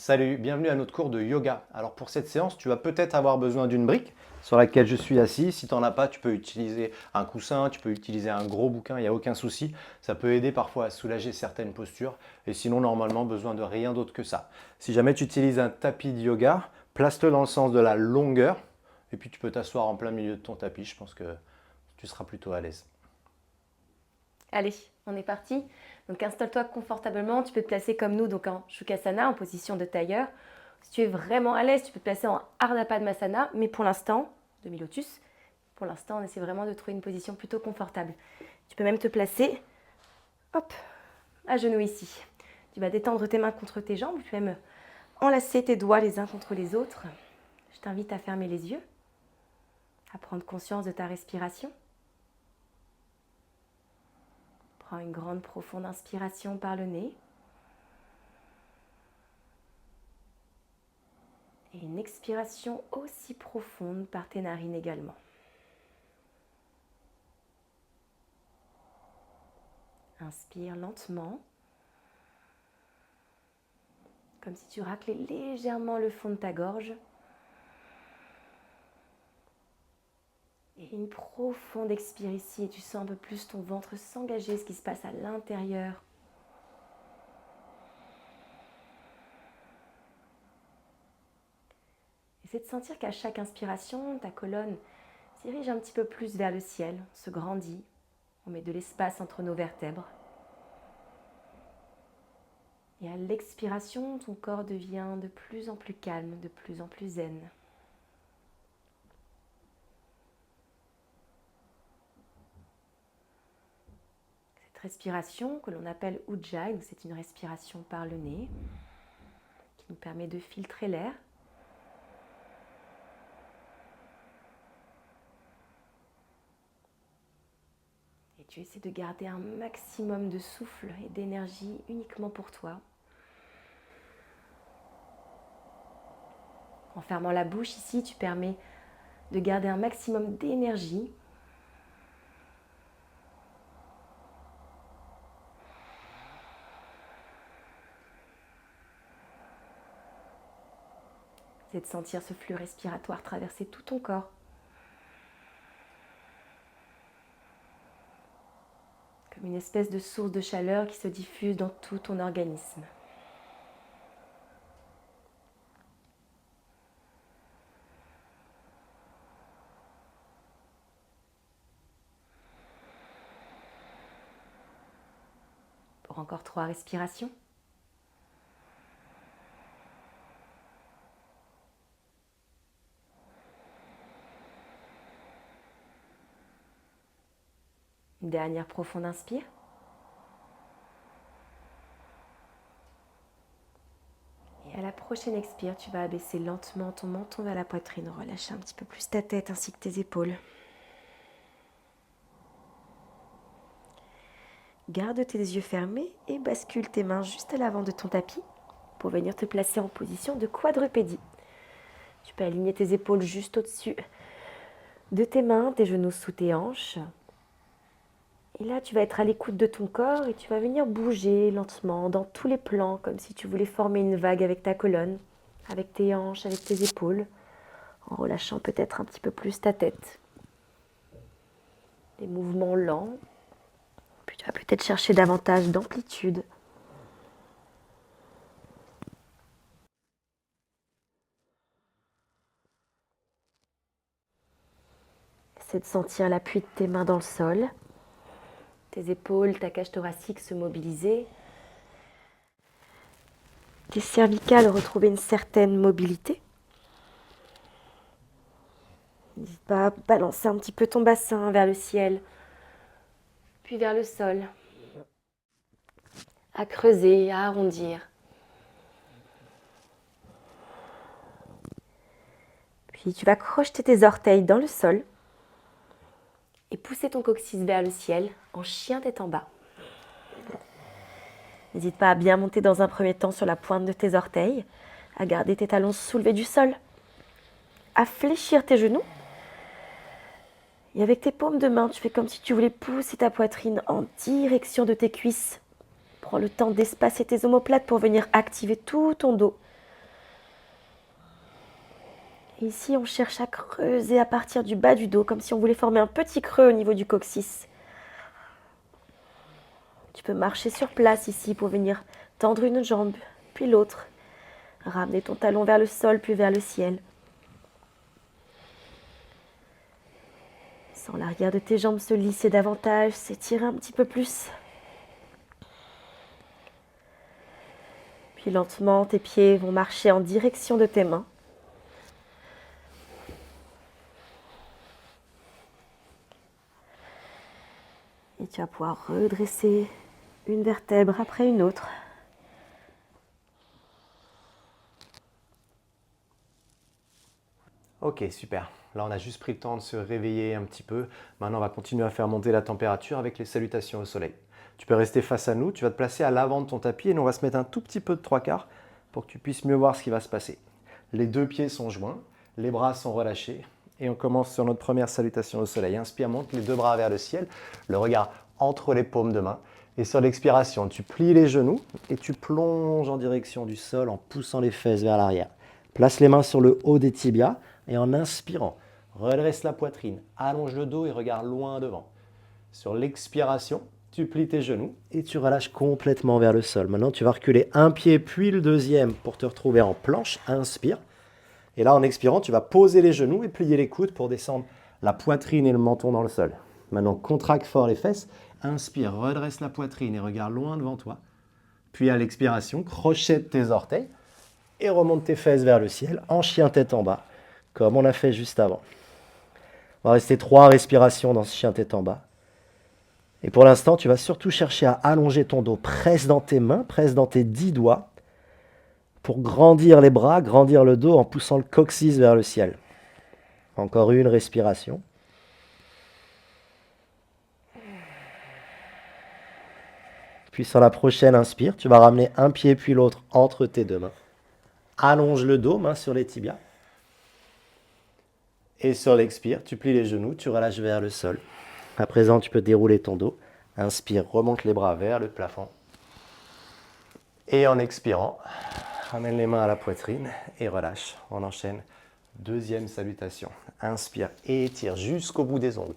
Salut, bienvenue à notre cours de yoga. Alors pour cette séance, tu vas peut-être avoir besoin d'une brique sur laquelle je suis assis. Si tu n'en as pas, tu peux utiliser un coussin, tu peux utiliser un gros bouquin, il n'y a aucun souci. Ça peut aider parfois à soulager certaines postures. Et sinon, normalement, besoin de rien d'autre que ça. Si jamais tu utilises un tapis de yoga, place-le dans le sens de la longueur. Et puis tu peux t'asseoir en plein milieu de ton tapis. Je pense que tu seras plutôt à l'aise. Allez, on est parti. Donc installe-toi confortablement, tu peux te placer comme nous, donc en Shukrasana, en position de tailleur. Si tu es vraiment à l'aise, tu peux te placer en Ardha Padmasana, mais pour l'instant, demi-lotus, pour l'instant on essaie vraiment de trouver une position plutôt confortable. Tu peux même te placer, hop, à genoux ici. Tu vas détendre tes mains contre tes jambes, tu peux même enlacer tes doigts les uns contre les autres. Je t'invite à fermer les yeux, à prendre conscience de ta respiration. Prends une grande profonde inspiration par le nez. Et une expiration aussi profonde par tes narines également. Inspire lentement, comme si tu raclais légèrement le fond de ta gorge. Et une profonde expire ici et tu sens un peu plus ton ventre s'engager, ce qui se passe à l'intérieur. Essaie de sentir qu'à chaque inspiration, ta colonne se dirige un petit peu plus vers le ciel, se grandit. On met de l'espace entre nos vertèbres. Et à l'expiration, ton corps devient de plus en plus calme, de plus en plus zen. Cette respiration que l'on appelle Ujjayi, c'est une respiration par le nez qui nous permet de filtrer l'air. Et tu essaies de garder un maximum de souffle et d'énergie uniquement pour toi. En fermant la bouche ici, tu permets de garder un maximum d'énergie. C'est de sentir ce flux respiratoire traverser tout ton corps. Comme une espèce de source de chaleur qui se diffuse dans tout ton organisme. Pour encore 3 respirations. Une dernière profonde inspire. Et à la prochaine expire, tu vas abaisser lentement ton menton vers la poitrine, relâcher un petit peu plus ta tête ainsi que tes épaules. Garde tes yeux fermés et bascule tes mains juste à l'avant de ton tapis pour venir te placer en position de quadrupédie. Tu peux aligner tes épaules juste au-dessus de tes mains, tes genoux sous tes hanches. Et là, tu vas être à l'écoute de ton corps et tu vas venir bouger lentement dans tous les plans, comme si tu voulais former une vague avec ta colonne, avec tes hanches, avec tes épaules, en relâchant peut-être un petit peu plus ta tête. Des mouvements lents. Puis tu vas peut-être chercher davantage d'amplitude. Essaie de sentir l'appui de tes mains dans le sol. Tes épaules, ta cage thoracique se mobiliser. Tes cervicales retrouver une certaine mobilité. N'hésite pas à balancer un petit peu ton bassin vers le ciel, puis vers le sol. À creuser, à arrondir. Puis tu vas crocheter tes orteils dans le sol et pousser ton coccyx vers le ciel en chien tête en bas. N'hésite pas à bien monter dans un premier temps sur la pointe de tes orteils, à garder tes talons soulevés du sol, à fléchir tes genoux. Et avec tes paumes de main, tu fais comme si tu voulais pousser ta poitrine en direction de tes cuisses. Prends le temps d'espacer tes omoplates pour venir activer tout ton dos. Ici, on cherche à creuser à partir du bas du dos, comme si on voulait former un petit creux au niveau du coccyx. Tu peux marcher sur place ici pour venir tendre une jambe, puis l'autre. Ramener ton talon vers le sol, puis vers le ciel. Sans l'arrière de tes jambes se lisser davantage, s'étirer un petit peu plus. Puis lentement, tes pieds vont marcher en direction de tes mains. Et tu vas pouvoir redresser une vertèbre après une autre. Ok, super. Là, on a juste pris le temps de se réveiller un petit peu. Maintenant, on va continuer à faire monter la température avec les salutations au soleil. Tu peux rester face à nous, tu vas te placer à l'avant de ton tapis et nous, on va se mettre un tout petit peu de 3/4 pour que tu puisses mieux voir ce qui va se passer. Les deux pieds sont joints, les bras sont relâchés et on commence sur notre première salutation au soleil. Inspire, monte les deux bras vers le ciel, le regard entre les paumes de main. Et sur l'expiration, tu plies les genoux et tu plonges en direction du sol en poussant les fesses vers l'arrière. Place les mains sur le haut des tibias et en inspirant, redresse la poitrine, allonge le dos et regarde loin devant. Sur l'expiration, tu plies tes genoux et tu relâches complètement vers le sol. Maintenant, tu vas reculer un pied puis le deuxième pour te retrouver en planche. Inspire. Et là, en expirant, tu vas poser les genoux et plier les coudes pour descendre la poitrine et le menton dans le sol. Maintenant, contracte fort les fesses. Inspire, redresse la poitrine et regarde loin devant toi. Puis à l'expiration, crochette tes orteils et remonte tes fesses vers le ciel en chien tête en bas, comme on a fait juste avant. On va rester 3 respirations dans ce chien tête en bas. Et pour l'instant, tu vas surtout chercher à allonger ton dos. Presse dans tes mains, presse dans tes 10 doigts pour grandir les bras, grandir le dos en poussant le coccyx vers le ciel. Encore une respiration. Puis sur la prochaine inspire, tu vas ramener un pied puis l'autre entre tes deux mains. Allonge le dos, main sur les tibias. Et sur l'expire, tu plies les genoux, tu relâches vers le sol. À présent, tu peux dérouler ton dos. Inspire, remonte les bras vers le plafond. Et en expirant, ramène les mains à la poitrine et relâche. On enchaîne. Deuxième salutation. Inspire et étire jusqu'au bout des ongles.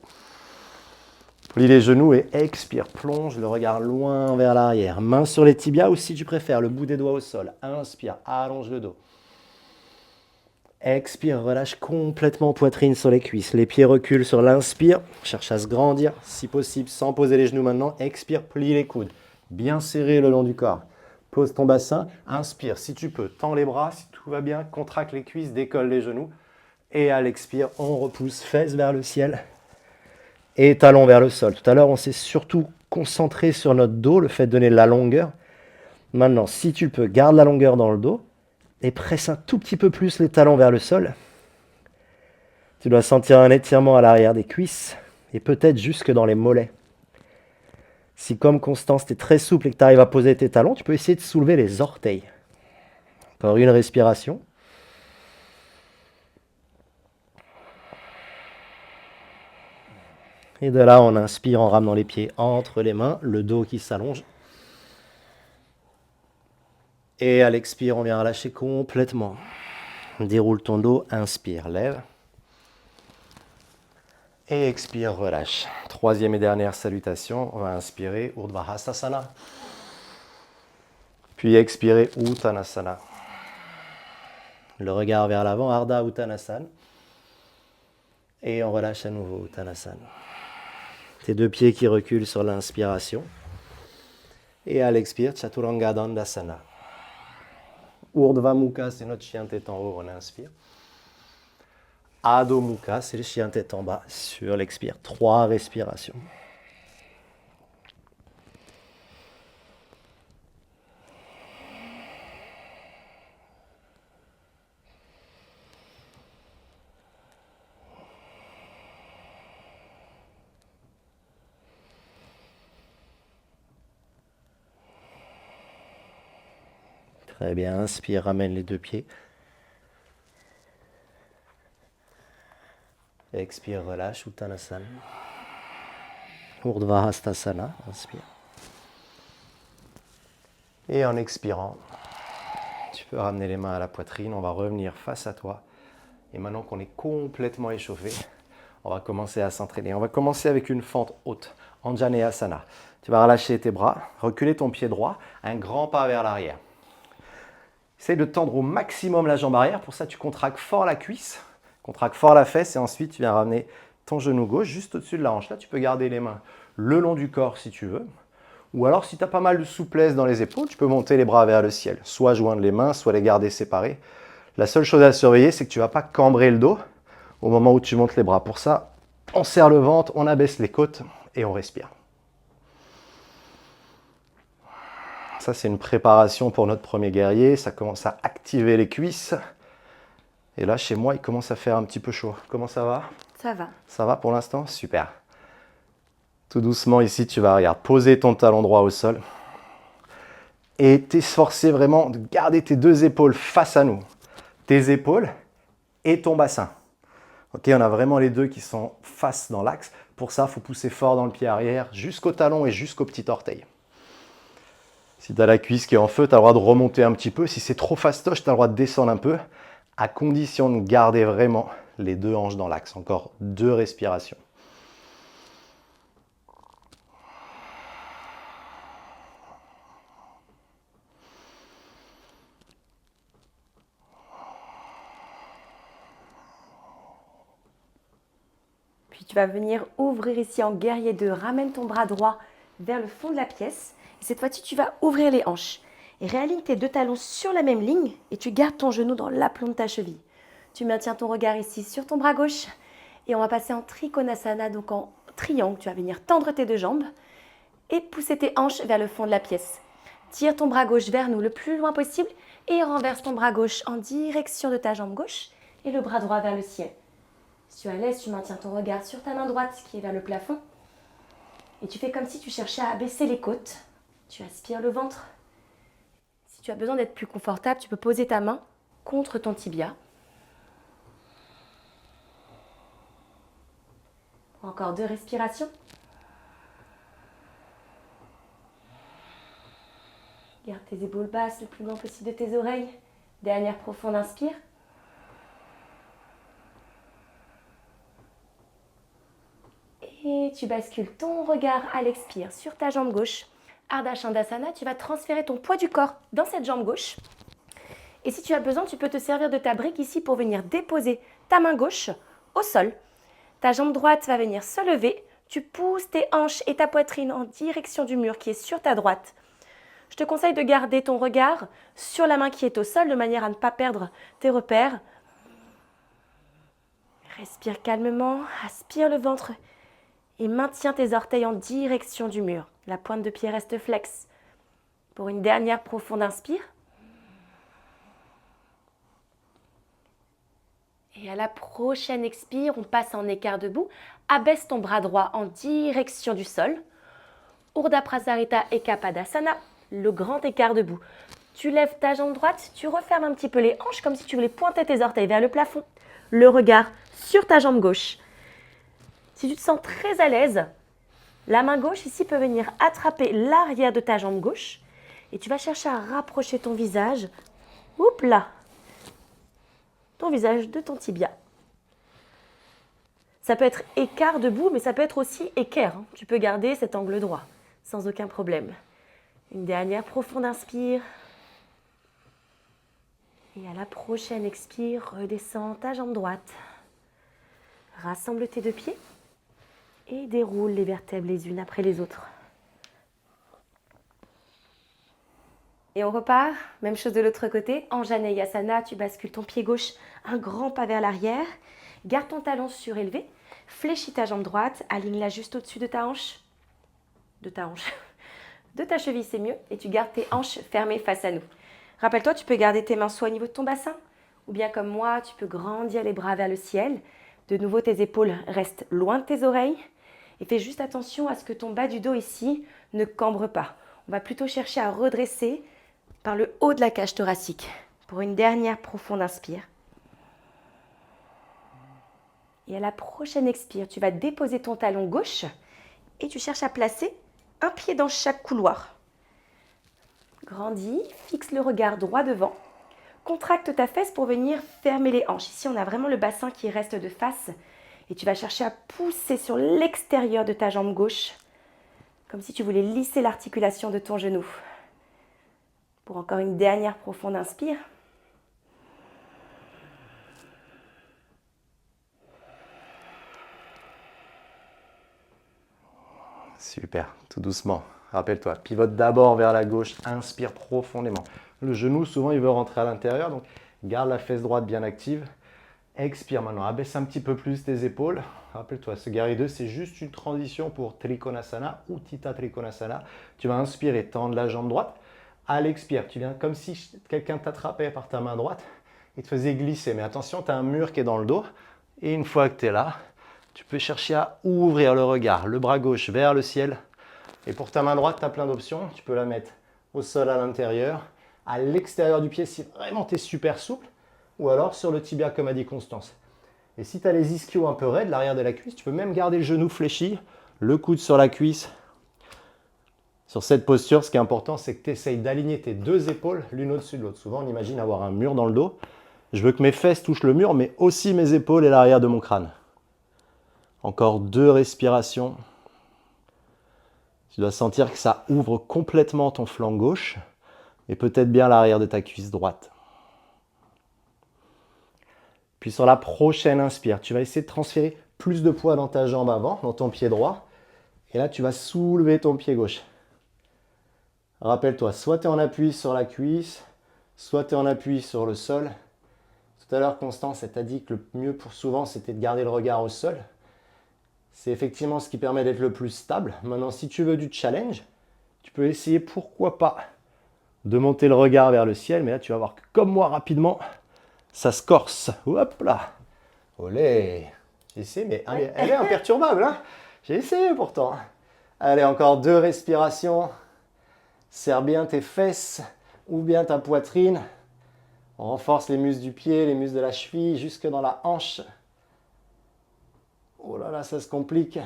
Plie les genoux et expire. Plonge le regard loin vers l'arrière. Main sur les tibias ou si tu préfères, le bout des doigts au sol. Inspire, allonge le dos. Expire, relâche complètement poitrine sur les cuisses. Les pieds reculent sur l'inspire. Cherche à se grandir, si possible, sans poser les genoux maintenant. Expire, plie les coudes. Bien serré le long du corps. Pose ton bassin. Inspire, si tu peux. Tends les bras, si tout va bien. Contracte les cuisses, décolle les genoux. Et à l'expire, on repousse fesses vers le ciel et talons vers le sol. Tout à l'heure, on s'est surtout concentré sur notre dos, le fait de donner la longueur. Maintenant, si tu peux, garde la longueur dans le dos. Et presse un tout petit peu plus les talons vers le sol. Tu dois sentir un étirement à l'arrière des cuisses et peut-être jusque dans les mollets. Si comme Constance, tu es très souple et que tu arrives à poser tes talons, tu peux essayer de soulever les orteils. Encore une respiration. Et de là, on inspire en ramenant les pieds entre les mains, le dos qui s'allonge. Et à l'expire, on vient relâcher complètement. Déroule ton dos, inspire, lève. Et expire, relâche. Troisième et dernière salutation, on va inspirer, Urdhva Hastasana. Puis expirer, Uttanasana. Le regard vers l'avant, Ardha Uttanasana. Et on relâche à nouveau, Uttanasana. Tes deux pieds qui reculent sur l'inspiration. Et à l'expire, Chaturanga Dandasana. Urdhva Mukha, c'est notre chien tête en haut, on inspire. Adho Mukha, c'est le chien tête en bas sur l'expire. 3 respirations. Très bien, inspire, ramène les deux pieds. Expire, relâche, Uttanasana. Urdhva Hastasana, inspire. Et en expirant, tu peux ramener les mains à la poitrine. On va revenir face à toi Et maintenant qu'on est complètement échauffé, on va commencer à s'entraîner. On va commencer avec une fente haute, Anjaneyasana. Tu vas relâcher tes bras, reculer ton pied droit, un grand pas vers l'arrière. Essaye de tendre au maximum la jambe arrière. Pour ça, tu contractes fort la cuisse, contractes fort la fesse et ensuite tu viens ramener ton genou gauche juste au-dessus de la hanche. Là, tu peux garder les mains le long du corps si tu veux. Ou alors, si tu as pas mal de souplesse dans les épaules, tu peux monter les bras vers le ciel. Soit joindre les mains, soit les garder séparés. La seule chose à surveiller, c'est que tu ne vas pas cambrer le dos au moment où tu montes les bras. Pour ça, on serre le ventre, on abaisse les côtes et on respire. Ça, c'est une préparation pour notre premier guerrier. Ça commence à activer les cuisses. Et là, chez moi, il commence à faire un petit peu chaud. Comment ça va? Ça va. Ça va pour l'instant? Super. Tout doucement, ici, tu vas poser ton talon droit au sol. Et t'efforcer vraiment de garder tes deux épaules face à nous. Tes épaules et ton bassin. Ok, on a vraiment les deux qui sont face dans l'axe. Pour ça, il faut pousser fort dans le pied arrière, jusqu'au talon et jusqu'au petit orteil. Si tu as la cuisse qui est en feu, tu as le droit de remonter un petit peu. Si c'est trop fastoche, tu as le droit de descendre un peu, à condition de garder vraiment les deux hanches dans l'axe. Encore 2 respirations. Puis tu vas venir ouvrir ici en guerrier 2. Ramène ton bras droit vers le fond de la pièce. Et cette fois-ci, tu vas ouvrir les hanches. Et réaligne tes deux talons sur la même ligne et tu gardes ton genou dans l'aplomb de ta cheville. Tu maintiens ton regard ici sur ton bras gauche. Et on va passer en Trikonasana, donc en triangle. Tu vas venir tendre tes deux jambes et pousser tes hanches vers le fond de la pièce. Tire ton bras gauche vers nous le plus loin possible et renverse ton bras gauche en direction de ta jambe gauche et le bras droit vers le ciel. Si tu es à l'aise, tu maintiens ton regard sur ta main droite qui est vers le plafond. Et tu fais comme si tu cherchais à abaisser les côtes. Tu aspires le ventre. Si tu as besoin d'être plus confortable, tu peux poser ta main contre ton tibia. Encore 2 respirations. Garde tes épaules basses le plus loin possible de tes oreilles. Dernière profonde inspire. Et tu bascules ton regard à l'expire sur ta jambe gauche. Ardha Chandrasana, tu vas transférer ton poids du corps dans cette jambe gauche. Et si tu as besoin, tu peux te servir de ta brique ici pour venir déposer ta main gauche au sol. Ta jambe droite va venir se lever. Tu pousses tes hanches et ta poitrine en direction du mur qui est sur ta droite. Je te conseille de garder ton regard sur la main qui est au sol de manière à ne pas perdre tes repères. Respire calmement, aspire le ventre et maintiens tes orteils en direction du mur. La pointe de pied reste flex. Pour une dernière profonde inspire. Et à la prochaine expire, on passe en écart debout. Abaisse ton bras droit en direction du sol. Urdhva Prasarita Eka Padasana, le grand écart debout. Tu lèves ta jambe droite, tu refermes un petit peu les hanches comme si tu voulais pointer tes orteils vers le plafond. Le regard sur ta jambe gauche. Si tu te sens très à l'aise, la main gauche ici peut venir attraper l'arrière de ta jambe gauche et tu vas chercher à rapprocher ton visage. Oups là, ton visage de ton tibia. Ça peut être écart debout, mais ça peut être aussi équerre. Tu peux garder cet angle droit, sans aucun problème. Une dernière profonde inspire. Et à la prochaine expire, redescends ta jambe droite. Rassemble tes deux pieds et déroule les vertèbres les unes après les autres. Et on repart, même chose de l'autre côté. Anjaneyasana, tu bascules ton pied gauche, un grand pas vers l'arrière. Garde ton talon surélevé, fléchis ta jambe droite, aligne-la juste au-dessus de ta hanche. De ta cheville, c'est mieux. Et tu gardes tes hanches fermées face à nous. Rappelle-toi, tu peux garder tes mains soit au niveau de ton bassin, ou bien comme moi, tu peux grandir les bras vers le ciel. De nouveau, tes épaules restent loin de tes oreilles. Et fais juste attention à ce que ton bas du dos ici ne cambre pas. On va plutôt chercher à redresser par le haut de la cage thoracique. Pour une dernière profonde inspire. Et à la prochaine expire, tu vas déposer ton talon gauche et tu cherches à placer un pied dans chaque couloir. Grandis, fixe le regard droit devant. contracte ta fesse pour venir fermer les hanches. Ici, on a vraiment le bassin qui reste de face. Et tu vas chercher à pousser sur l'extérieur de ta jambe gauche, comme si tu voulais lisser l'articulation de ton genou. Pour encore une dernière profonde inspire. Super, tout doucement. Rappelle-toi, pivote d'abord vers la gauche, inspire profondément. Le genou, souvent, il veut rentrer à l'intérieur, donc garde la fesse droite bien active. Expire maintenant, abaisse un petit peu plus tes épaules. Rappelle-toi, ce Gary 2, c'est juste une transition pour Trikonasana ou Tita Trikonasana. Tu vas inspirer, tendre la jambe droite. À l'expire, tu viens comme si quelqu'un t'attrapait par ta main droite et te faisait glisser. Mais attention, tu as un mur qui est dans le dos. Et une fois que tu es là, tu peux chercher à ouvrir le regard, le bras gauche vers le ciel. Et pour ta main droite, tu as plein d'options. Tu peux la mettre au sol à l'intérieur, à l'extérieur du pied si vraiment tu es super souple, ou alors sur le tibia comme a dit Constance. Et si tu as les ischios un peu raides, l'arrière de la cuisse, tu peux même garder le genou fléchi, le coude sur la cuisse. Sur cette posture, ce qui est important, c'est que tu essayes d'aligner tes deux épaules l'une au-dessus de l'autre. Souvent, on imagine avoir un mur dans le dos. Je veux que mes fesses touchent le mur, mais aussi mes épaules et l'arrière de mon crâne. Encore 2 respirations. Tu dois sentir que ça ouvre complètement ton flanc gauche et peut-être bien l'arrière de ta cuisse droite. Puis sur la prochaine inspire, tu vas essayer de transférer plus de poids dans ta jambe avant, dans ton pied droit. Et là, tu vas soulever ton pied gauche. Rappelle-toi, soit tu es en appui sur la cuisse, soit tu es en appui sur le sol. Tout à l'heure, Constance, elle t'a dit que le mieux pour souvent, c'était de garder le regard au sol. C'est effectivement ce qui permet d'être le plus stable. Maintenant, si tu veux du challenge, tu peux essayer, pourquoi pas, de monter le regard vers le ciel. Mais là, tu vas voir que comme moi, rapidement, ça se corse. Hop là. Olé. J'ai essayé, mais elle est imperturbable. Hein, j'ai essayé pourtant. Allez, encore 2 respirations. Serre bien tes fesses ou bien ta poitrine. On renforce les muscles du pied, les muscles de la cheville, jusque dans la hanche. Oh là là, ça se complique.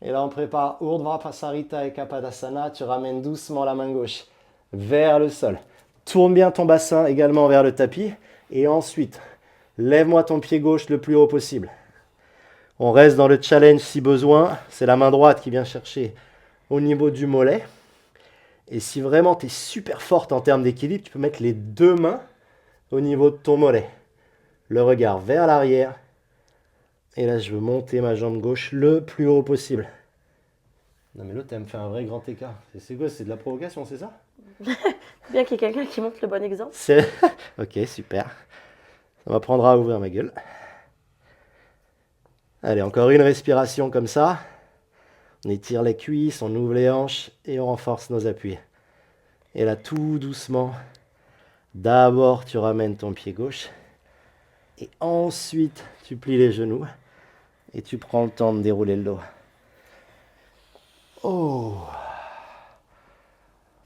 Et là, on prépare Urdhva Pasarita et Kapadasana. Tu ramènes doucement la main gauche vers le sol. Tourne bien ton bassin également vers le tapis. Et ensuite, lève-moi ton pied gauche le plus haut possible. On reste dans le challenge si besoin. C'est la main droite qui vient chercher au niveau du mollet. Et si vraiment tu es super forte en termes d'équilibre, tu peux mettre les 2 mains au niveau de ton mollet. Le regard vers l'arrière. Et là, je veux monter ma jambe gauche le plus haut possible. Non mais l'autre, elle me fait un vrai grand écart. C'est quoi? C'est de la provocation, c'est ça? Bien qu'il y ait quelqu'un qui montre le bon exemple. Ok, super. Ça m'apprendra à ouvrir ma gueule. Allez, encore une respiration comme ça. On étire les cuisses, on ouvre les hanches et on renforce nos appuis. Et là, tout doucement, d'abord, tu ramènes ton pied gauche. Et ensuite, tu plies les genoux. Et tu prends le temps de dérouler le dos. Oh!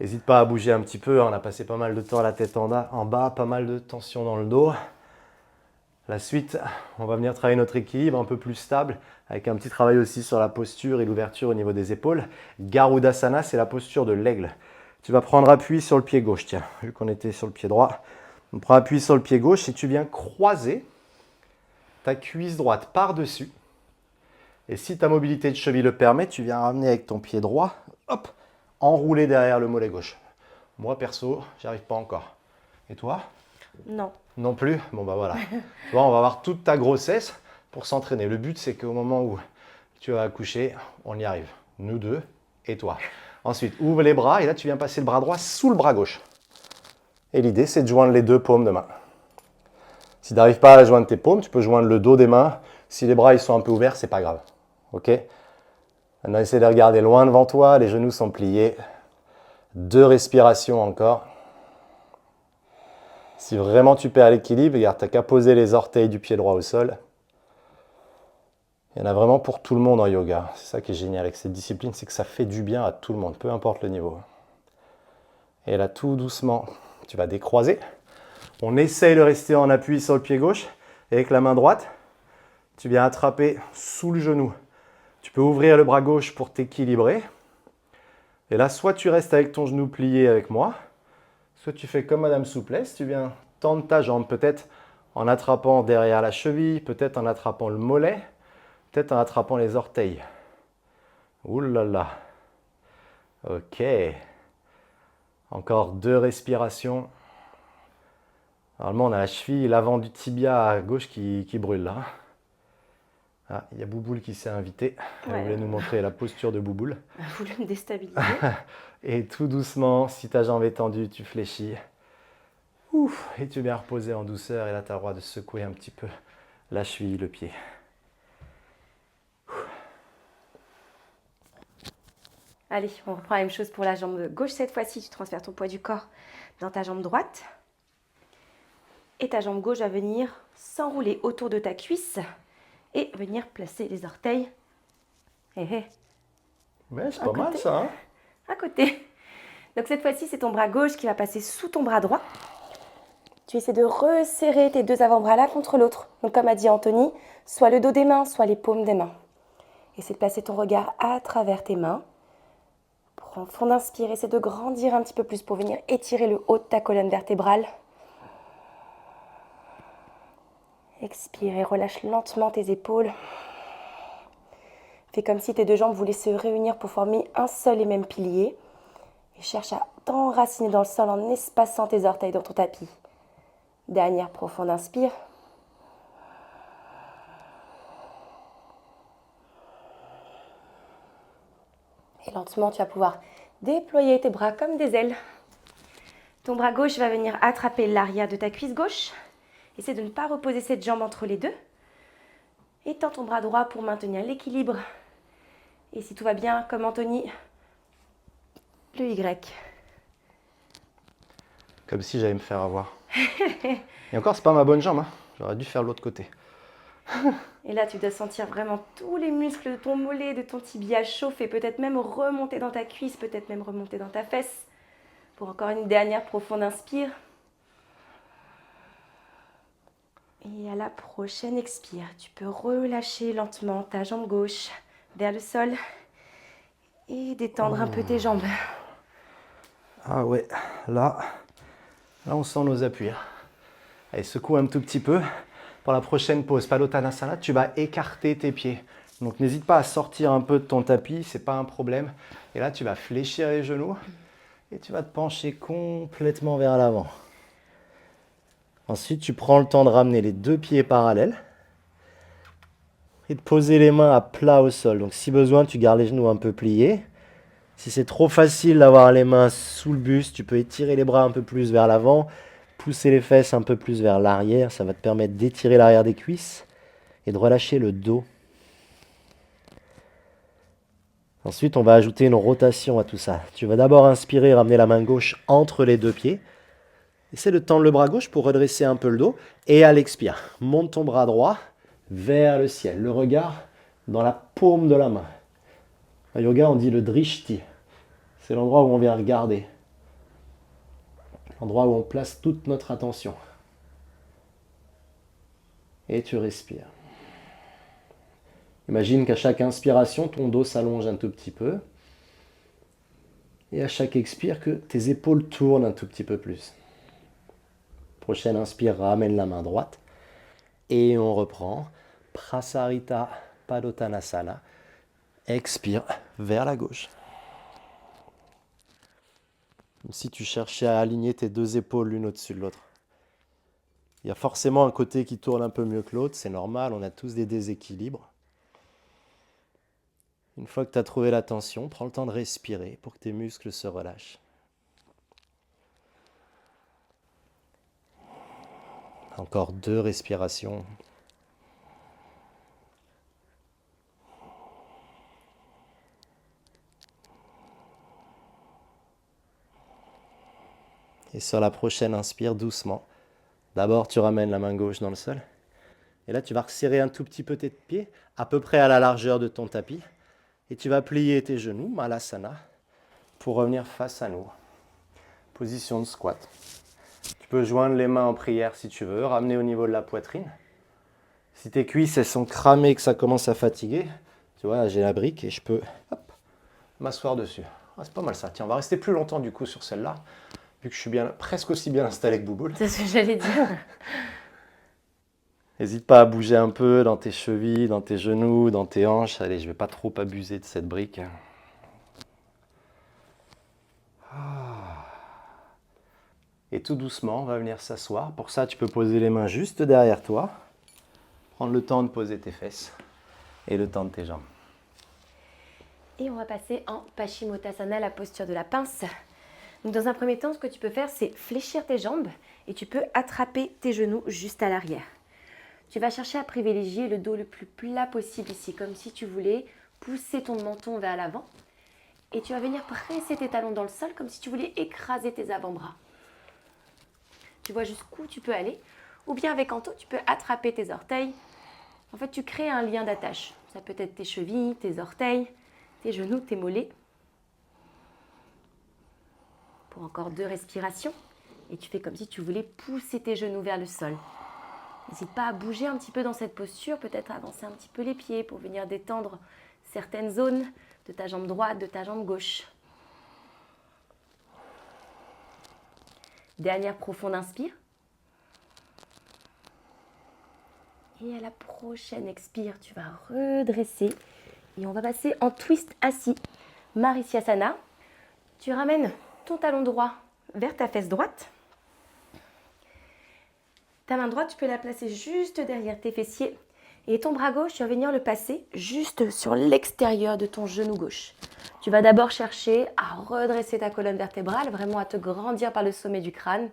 N'hésite pas à bouger un petit peu. On a passé pas mal de temps la tête en bas, pas mal de tension dans le dos. La suite, on va venir travailler notre équilibre un peu plus stable, avec un petit travail aussi sur la posture et l'ouverture au niveau des épaules. Garudasana, c'est la posture de l'aigle. Tu vas prendre appui sur le pied gauche, tiens, vu qu'on était sur le pied droit. On prend appui sur le pied gauche et tu viens croiser ta cuisse droite par-dessus. Et si ta mobilité de cheville le permet, tu viens ramener avec ton pied droit, hop, enrouler derrière le mollet gauche. Moi, perso, j'y arrive pas encore. Et toi? Non. Non plus? Bon bah voilà. Tu vois, on va avoir toute ta grossesse pour s'entraîner. Le but, c'est qu'au moment où tu vas accoucher, on y arrive. Nous deux et toi. Ensuite, ouvre les bras et là, tu viens passer le bras droit sous le bras gauche. Et l'idée, c'est de joindre les 2 paumes de main. Si tu n'arrives pas à joindre tes paumes, tu peux joindre le dos des mains. Si les bras ils sont un peu ouverts, c'est pas grave. Ok? Maintenant, essaie de regarder loin devant toi. Les genoux sont pliés. 2 respirations encore. Si vraiment tu perds l'équilibre, regarde, tu n'as qu'à poser les orteils du pied droit au sol. Il y en a vraiment pour tout le monde en yoga. C'est ça qui est génial avec cette discipline, c'est que ça fait du bien à tout le monde, peu importe le niveau. Et là, tout doucement, tu vas décroiser. On essaye de rester en appui sur le pied gauche. Et avec la main droite, tu viens attraper sous le genou. Tu peux ouvrir le bras gauche pour t'équilibrer. Et là, soit tu restes avec ton genou plié avec moi, soit tu fais comme Madame Souplesse, tu viens tendre ta jambe, peut-être en attrapant derrière la cheville, peut-être en attrapant le mollet, peut-être en attrapant les orteils. Ouh là là. Ok. Encore 2 respirations. Normalement, on a la cheville et l'avant du tibia à gauche qui brûle là. Ah, il y a Bouboule qui s'est invité. Elle voulait nous montrer la posture de Bouboule. Elle a voulu me déstabiliser. Et tout doucement, si ta jambe est tendue, tu fléchis. Ouf, et tu viens reposer en douceur. Et là, tu as le droit de secouer un petit peu la cheville, le pied. Allez, on reprend la même chose pour la jambe gauche. Cette fois-ci, tu transfères ton poids du corps dans ta jambe droite. Et ta jambe gauche va venir s'enrouler autour de ta cuisse et venir placer les orteils. Mais c'est pas mal ça, hein? À côté. Donc cette fois-ci, c'est ton bras gauche qui va passer sous ton bras droit. Tu essaies de resserrer tes 2 avant-bras l'un contre l'autre. Donc comme a dit Anthony, soit le dos des mains, soit les paumes des mains. Essaie de placer ton regard à travers tes mains. Prends fond d'inspire, essaie de grandir un petit peu plus pour venir étirer le haut de ta colonne vertébrale. Expire et relâche lentement tes épaules. Fais comme si tes 2 jambes voulaient se réunir pour former un seul et même pilier. Et cherche à t'enraciner dans le sol en espaçant tes orteils dans ton tapis. Dernière profonde inspire. Et lentement, tu vas pouvoir déployer tes bras comme des ailes. Ton bras gauche va venir attraper l'arrière de ta cuisse gauche. Essaie de ne pas reposer cette jambe entre les deux. Étends ton bras droit pour maintenir l'équilibre. Et si tout va bien, comme Anthony, le Y. Comme si j'allais me faire avoir. Et encore, c'est pas ma bonne jambe, hein. J'aurais dû faire l'autre côté. Et là, tu dois sentir vraiment tous les muscles de ton mollet, de ton tibia chauffer, peut-être même remonter dans ta cuisse, peut-être même remonter dans ta fesse. Pour encore une dernière profonde inspire. Et à la prochaine expire, tu peux relâcher lentement ta jambe gauche vers le sol et détendre un peu tes jambes. Ah ouais, là on sent nos appuis. Allez, secoue un tout petit peu. Pour la prochaine pause, Padottanasana, tu vas écarter tes pieds. Donc n'hésite pas à sortir un peu de ton tapis, c'est pas un problème. Et là, tu vas fléchir les genoux et tu vas te pencher complètement vers l'avant. Ensuite, tu prends le temps de ramener les 2 pieds parallèles et de poser les mains à plat au sol. Donc si besoin, tu gardes les genoux un peu pliés. Si c'est trop facile d'avoir les mains sous le buste, tu peux étirer les bras un peu plus vers l'avant, pousser les fesses un peu plus vers l'arrière. Ça va te permettre d'étirer l'arrière des cuisses et de relâcher le dos. Ensuite, on va ajouter une rotation à tout ça. Tu vas d'abord inspirer, ramener la main gauche entre les 2 pieds. Essaie de tendre le bras gauche pour redresser un peu le dos. Et à l'expire, monte ton bras droit vers le ciel. Le regard dans la paume de la main. En yoga, on dit le drishti. C'est l'endroit où on vient regarder. L'endroit où on place toute notre attention. Et tu respires. Imagine qu'à chaque inspiration, ton dos s'allonge un tout petit peu. Et à chaque expire, que tes épaules tournent un tout petit peu plus. Prochaine inspire, ramène la main droite. Et on reprend. Prasarita Padottanasana. Expire vers la gauche. Comme si tu cherchais à aligner tes 2 épaules l'une au-dessus de l'autre. Il y a forcément un côté qui tourne un peu mieux que l'autre, c'est normal, on a tous des déséquilibres. Une fois que tu as trouvé la tension, prends le temps de respirer pour que tes muscles se relâchent. Encore 2 respirations. Et sur la prochaine inspire doucement. D'abord, tu ramènes la main gauche dans le sol. Et là, tu vas resserrer un tout petit peu tes pieds, à peu près à la largeur de ton tapis. Et tu vas plier tes genoux, Malasana, pour revenir face à nous. Position de squat. Tu peux joindre les mains en prière si tu veux, ramener au niveau de la poitrine. Si tes cuisses elles sont cramées et que ça commence à fatiguer, tu vois, j'ai la brique et je peux m'asseoir dessus. Ah, c'est pas mal ça. Tiens, on va rester plus longtemps du coup sur celle-là. vu que je suis presque aussi bien installé que Bouboule. C'est ce que j'allais dire. N'hésite pas à bouger un peu dans tes chevilles, dans tes genoux, dans tes hanches. Allez, je ne vais pas trop abuser de cette brique. Et tout doucement, on va venir s'asseoir. Pour ça, tu peux poser les mains juste derrière toi. Prendre le temps de poser tes fesses et le temps de tes jambes. Et on va passer en Paschimottanasana, la posture de la pince. Donc dans un premier temps, ce que tu peux faire, c'est fléchir tes jambes et tu peux attraper tes genoux juste à l'arrière. Tu vas chercher à privilégier le dos le plus plat possible ici, comme si tu voulais pousser ton menton vers l'avant. Et tu vas venir presser tes talons dans le sol, comme si tu voulais écraser tes avant-bras. Tu vois jusqu'où tu peux aller. Ou bien avec Anto, tu peux attraper tes orteils. En fait, tu crées un lien d'attache. Ça peut être tes chevilles, tes orteils, tes genoux, tes mollets. Pour encore 2 respirations. Et tu fais comme si tu voulais pousser tes genoux vers le sol. N'hésite pas à bouger un petit peu dans cette posture, peut-être avancer un petit peu les pieds pour venir détendre certaines zones de ta jambe droite, de ta jambe gauche. Dernière profonde inspire. Et à la prochaine expire, tu vas redresser. Et on va passer en twist assis. Maritsyasana. Tu ramènes ton talon droit vers ta fesse droite. Ta main droite, tu peux la placer juste derrière tes fessiers. Et ton bras gauche, tu vas venir le passer juste sur l'extérieur de ton genou gauche. Tu vas d'abord chercher à redresser ta colonne vertébrale, vraiment à te grandir par le sommet du crâne.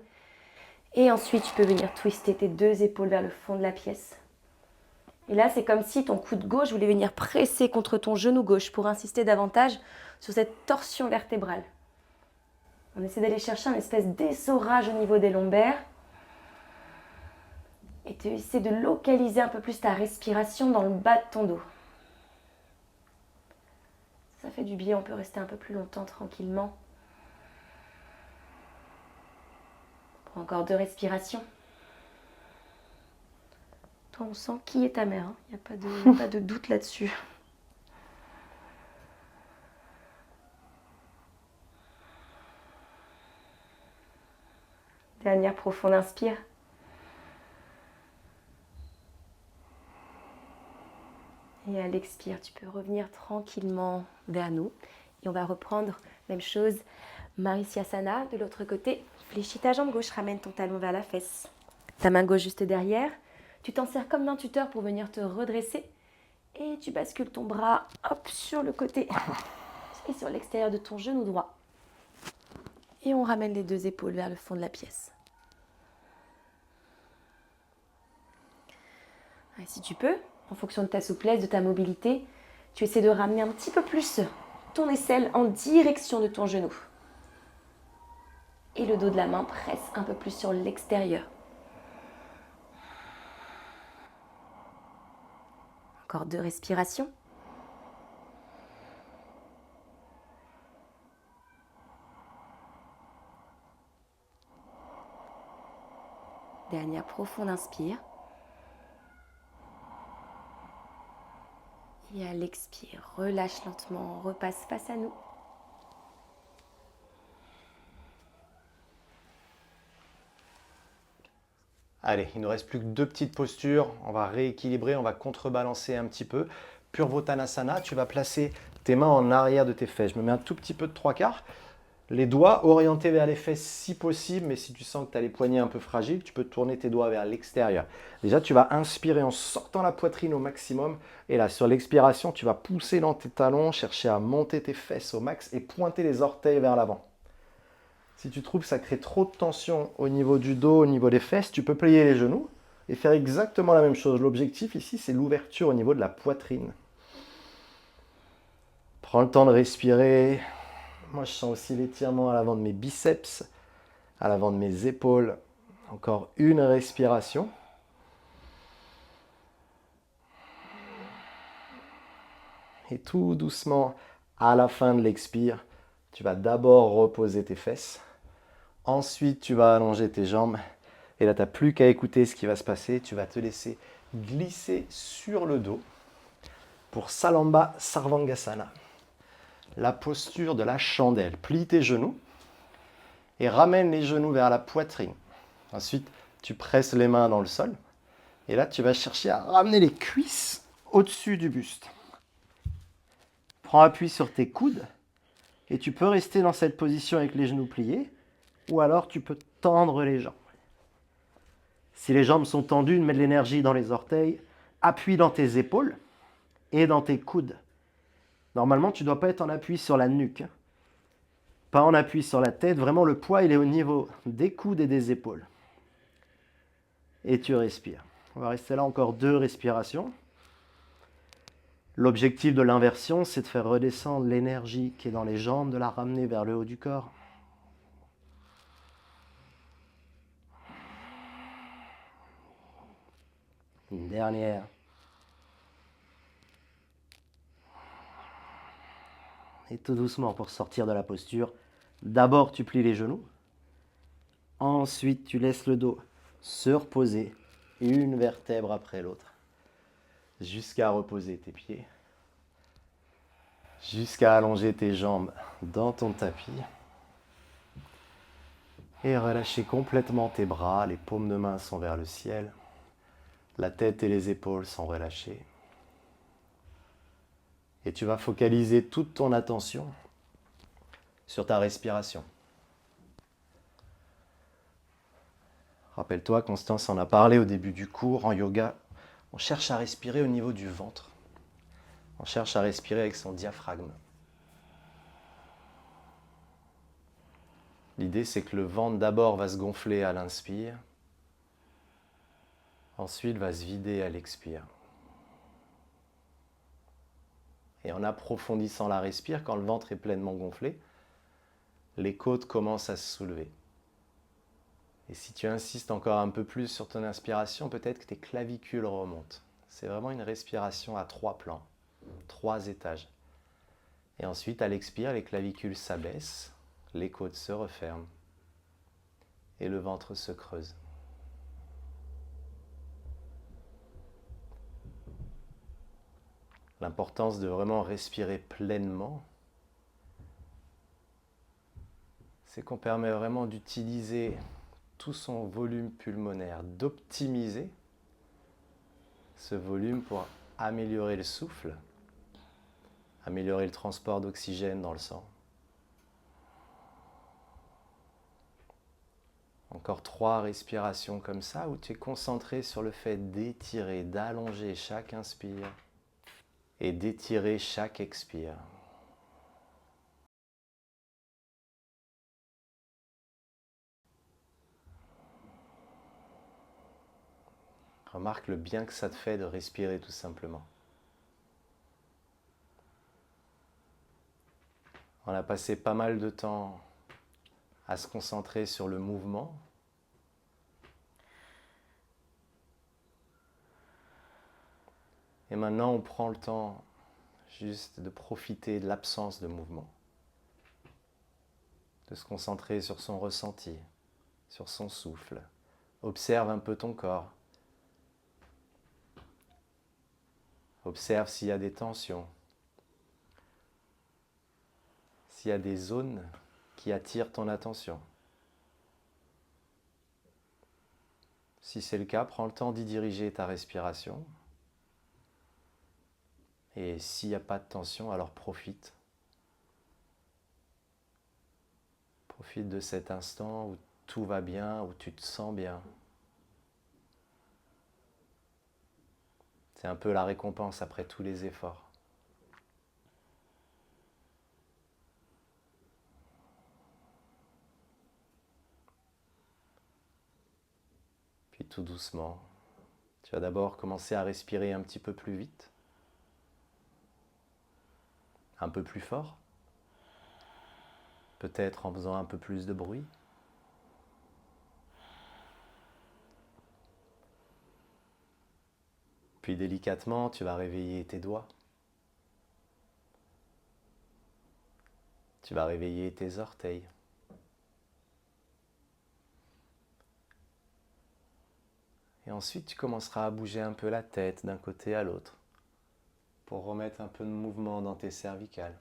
Et ensuite, tu peux venir twister tes 2 épaules vers le fond de la pièce. Et là, c'est comme si ton coude gauche voulait venir presser contre ton genou gauche pour insister davantage sur cette torsion vertébrale. On essaie d'aller chercher un espèce d'essorage au niveau des lombaires. Et tu essaies de localiser un peu plus ta respiration dans le bas de ton dos. Ça fait du bien, on peut rester un peu plus longtemps tranquillement. Pour encore 2 respirations. Toi, on sent qui est ta mère, hein. Il n'y a pas de doute là-dessus. Dernière profonde inspire. Et à l'expire, tu peux revenir tranquillement vers nous. Et on va reprendre, même chose, Maritsyasana. De l'autre côté, fléchis ta jambe gauche, ramène ton talon vers la fesse. Ta main gauche juste derrière. Tu t'en sers comme d'un tuteur pour venir te redresser. Et tu bascules ton bras hop, sur le côté et sur l'extérieur de ton genou droit. Et on ramène les 2 épaules vers le fond de la pièce. Et si tu peux, en fonction de ta souplesse, de ta mobilité, tu essaies de ramener un petit peu plus ton aisselle en direction de ton genou. Et le dos de la main presse un peu plus sur l'extérieur. Encore 2 respirations. Dernière profonde inspire. Et à l'expire, relâche lentement, repasse face à nous. Allez, il ne nous reste plus que 2 petites postures. On va rééquilibrer, on va contrebalancer un petit peu. Purvottanasana, tu vas placer tes mains en arrière de tes fesses. Je me mets un tout petit peu de 3/4. Les doigts orientés vers les fesses si possible, mais si tu sens que tu as les poignets un peu fragiles, tu peux tourner tes doigts vers l'extérieur. Déjà, tu vas inspirer en sortant la poitrine au maximum. Et là, sur l'expiration, tu vas pousser dans tes talons, chercher à monter tes fesses au max et pointer les orteils vers l'avant. Si tu trouves que ça crée trop de tension au niveau du dos, au niveau des fesses, tu peux plier les genoux et faire exactement la même chose. L'objectif ici, c'est l'ouverture au niveau de la poitrine. Prends le temps de respirer. Moi, je sens aussi l'étirement à l'avant de mes biceps, à l'avant de mes épaules. Encore une respiration. Et tout doucement, à la fin de l'expire, tu vas d'abord reposer tes fesses. Ensuite, tu vas allonger tes jambes. Et là, tu n'as plus qu'à écouter ce qui va se passer. Tu vas te laisser glisser sur le dos pour Salamba Sarvangasana. La posture de la chandelle. Plie tes genoux. Et ramène les genoux vers la poitrine. Ensuite, tu presses les mains dans le sol. Et là, tu vas chercher à ramener les cuisses au-dessus du buste. Prends appui sur tes coudes. Et tu peux rester dans cette position avec les genoux pliés. Ou alors, tu peux tendre les jambes. Si les jambes sont tendues, mets de l'énergie dans les orteils. Appuie dans tes épaules et dans tes coudes. Normalement, tu ne dois pas être en appui sur la nuque. Pas en appui sur la tête. Vraiment, le poids, il est au niveau des coudes et des épaules. Et tu respires. On va rester là encore 2 respirations. L'objectif de l'inversion, c'est de faire redescendre l'énergie qui est dans les jambes, de la ramener vers le haut du corps. Une dernière. Et tout doucement pour sortir de la posture. D'abord, tu plies les genoux. Ensuite, tu laisses le dos se reposer, une vertèbre après l'autre, jusqu'à reposer tes pieds, jusqu'à allonger tes jambes dans ton tapis. Et relâcher complètement tes bras, les paumes de main sont vers le ciel, la tête et les épaules sont relâchées. Et tu vas focaliser toute ton attention sur ta respiration. Rappelle-toi, Constance en a parlé au début du cours, en yoga, on cherche à respirer au niveau du ventre. On cherche à respirer avec son diaphragme. L'idée, c'est que le ventre d'abord va se gonfler à l'inspire, ensuite va se vider à l'expire. Et en approfondissant la respire, quand le ventre est pleinement gonflé, les côtes commencent à se soulever. Et si tu insistes encore un peu plus sur ton inspiration, peut-être que tes clavicules remontent. C'est vraiment une respiration à 3 plans, 3 étages. Et ensuite, à l'expire, les clavicules s'abaissent, les côtes se referment et le ventre se creuse. L'importance de vraiment respirer pleinement, c'est qu'on permet vraiment d'utiliser tout son volume pulmonaire, d'optimiser ce volume pour améliorer le souffle, améliorer le transport d'oxygène dans le sang. Encore 3 respirations comme ça, où tu es concentré sur le fait d'étirer, d'allonger chaque inspire et d'étirer chaque expire. Remarque le bien que ça te fait de respirer tout simplement. On a passé pas mal de temps à se concentrer sur le mouvement. Et maintenant, on prend le temps juste de profiter de l'absence de mouvement, de se concentrer sur son ressenti, sur son souffle. Observe un peu ton corps. Observe s'il y a des tensions, s'il y a des zones qui attirent ton attention. Si c'est le cas, prends le temps d'y diriger ta respiration. Et s'il n'y a pas de tension, alors profite. Profite de cet instant où tout va bien, où tu te sens bien. C'est un peu la récompense après tous les efforts. Puis tout doucement, tu vas d'abord commencer à respirer un petit peu plus vite, un peu plus fort, peut-être en faisant un peu plus de bruit. Puis délicatement, tu vas réveiller tes doigts. Tu vas réveiller tes orteils. Et ensuite, tu commenceras à bouger un peu la tête d'un côté à l'autre pour remettre un peu de mouvement dans tes cervicales.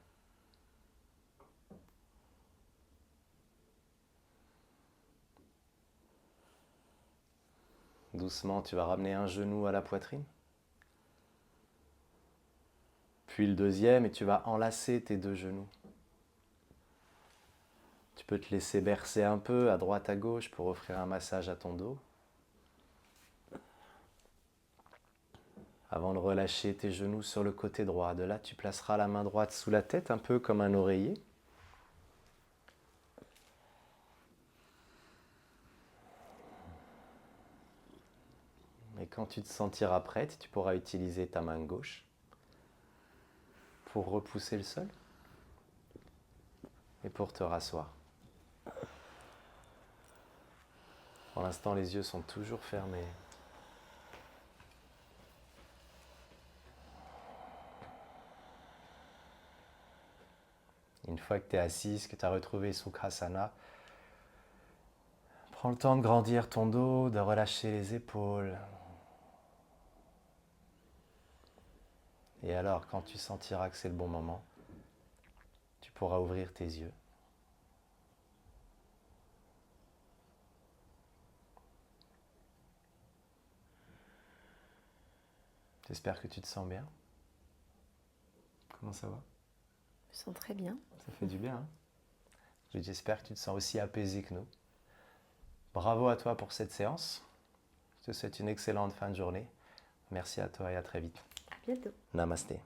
doucement, tu vas ramener un genou à la poitrine. Puis le deuxième et tu vas enlacer tes deux genoux. Tu peux te laisser bercer un peu à droite à gauche pour offrir un massage à ton dos. Avant de relâcher tes genoux sur le côté droit. De là, tu placeras la main droite sous la tête, un peu comme un oreiller. Et quand tu te sentiras prête, tu pourras utiliser ta main gauche pour repousser le sol et pour te rasseoir. Pour l'instant, les yeux sont toujours fermés. Une fois que tu es assise, que tu as retrouvé Sukhasana, prends le temps de grandir ton dos, de relâcher les épaules. Et alors, quand tu sentiras que c'est le bon moment, tu pourras ouvrir tes yeux. J'espère que tu te sens bien. Comment ça va? Je me sens très bien. Ça fait du bien, hein? J'espère que tu te sens aussi apaisé que nous. Bravo à toi pour cette séance. Je te souhaite une excellente fin de journée. Merci à toi et à très vite. À bientôt. Namasté.